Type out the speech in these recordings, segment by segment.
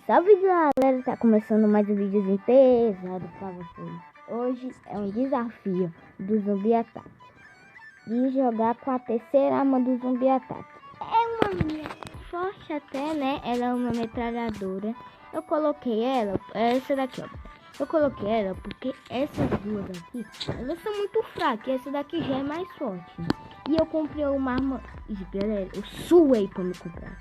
Salve galera, tá começando mais um videozinho pesado pra vocês. Hoje é um desafio do zumbi ataque de jogar com a terceira arma do zumbi ataque. É uma arma forte até, né? Ela é uma metralhadora. Eu coloquei ela, essa daqui, ó. Eu coloquei ela porque essas duas aqui, elas são muito fracas. Essa daqui já é mais forte. E eu comprei uma arma, galera, eu suei pra me comprar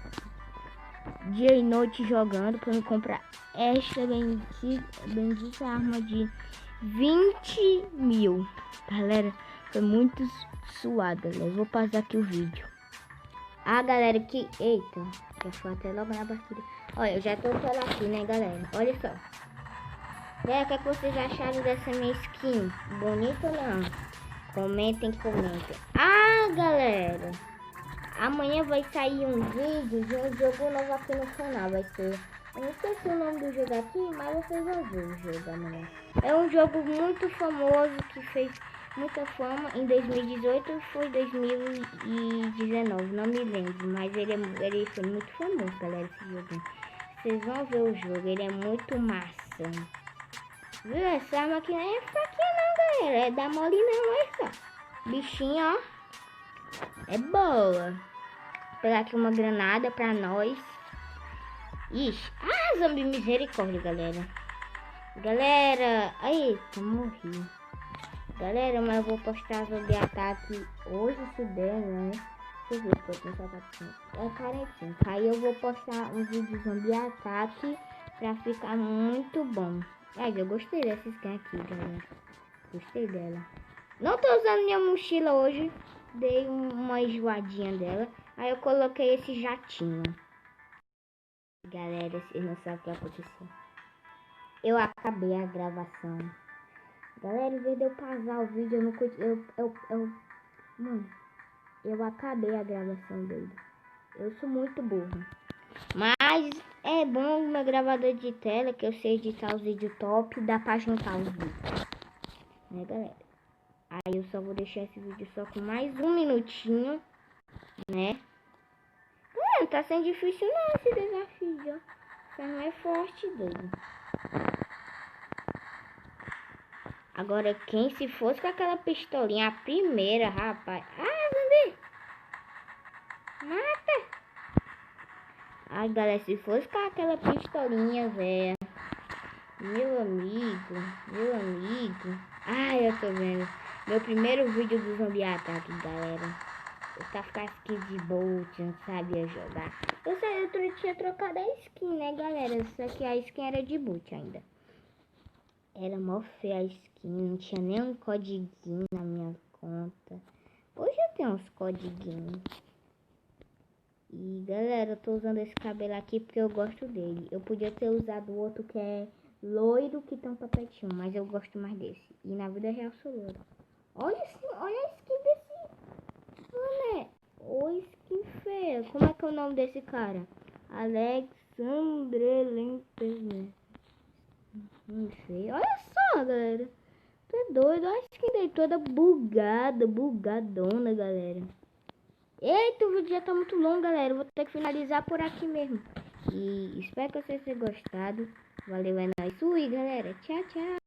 dia e noite jogando para me comprar esta bendita arma de 20 mil. Galera, foi muito suada. Eu vou passar aqui o vídeo. Galera, que... Eita, já foi até logo na partida. Olha, eu já tô pela aqui, né, galera? Olha só. Galera, o que vocês acharam dessa minha skin? Bonita ou não? Comentem. Galera, amanhã vai sair um vídeo de um jogo novo aqui no canal. Vai ser... Eu não esqueci o nome do jogo aqui, mas vocês vão ver o jogo amanhã. É um jogo muito famoso que fez muita fama em 2018 foi 2019. Não me lembro, mas ele foi muito famoso, galera, esse jogo. Vocês vão ver o jogo, ele é muito massa. Viu? Essa arma aqui não é fraquinha não, galera. É da mole não, olha só. Bichinha, ó. É boa. Vou pegar aqui uma granada pra nós. Ixi. Zumbi, misericórdia, galera. Galera. Eita, morri. Galera, mas eu vou postar zumbi ataque hoje, se der, né? Deixa eu ver se eu vou pensar. É 45. Aí eu vou postar um vídeo zumbi ataque pra ficar muito bom. Eu gostei dessa skin aqui, galera. Gostei dela. Não tô usando minha mochila hoje. Dei uma enjoadinha dela. Aí eu coloquei esse jatinho. Galera, vocês não sabem o que aconteceu. Eu acabei a gravação. Galera, em vez de eu pausar o vídeo, eu não curti. Mano, eu acabei a gravação dele. Eu sou muito burro. Mas é bom o meu gravador de tela, que eu sei editar os vídeos top. Dá pra juntar os vídeos. Né, galera? Aí eu só vou deixar esse vídeo só com mais um minutinho, né? Não tá sendo difícil não esse desafio, ó. Só não é forte, doido. Agora, quem se fosse com aquela pistolinha, a primeira, rapaz. Zumbi! Mata! Galera, se fosse com aquela pistolinha, velho. Meu amigo. Eu tô vendo. Meu primeiro vídeo do zumbi ataque, galera. Eu tava com a skin de boot, não sabia jogar. Eu tinha trocado a skin, né, galera? Só que a skin era de boot ainda. Era mó feia a skin, não tinha nem um codiguinho na minha conta. Hoje eu tenho uns codiguinhos. E, galera, eu tô usando esse cabelo aqui porque eu gosto dele. Eu podia ter usado o outro que é loiro, que tem um tapetinho, mas eu gosto mais desse. E na vida real sou loiro. Olha a skin desse... Mané, oi, skin feia. Como é que é o nome desse cara? Alexandre Lempes. Não sei. Olha só, galera. Tu é doido. Olha a skin dele toda bugadona, galera. Eita, o vídeo já tá muito longo, galera. Eu vou ter que finalizar por aqui mesmo. E espero que vocês tenham gostado. Valeu, é nóis. Fui, galera. Tchau, tchau.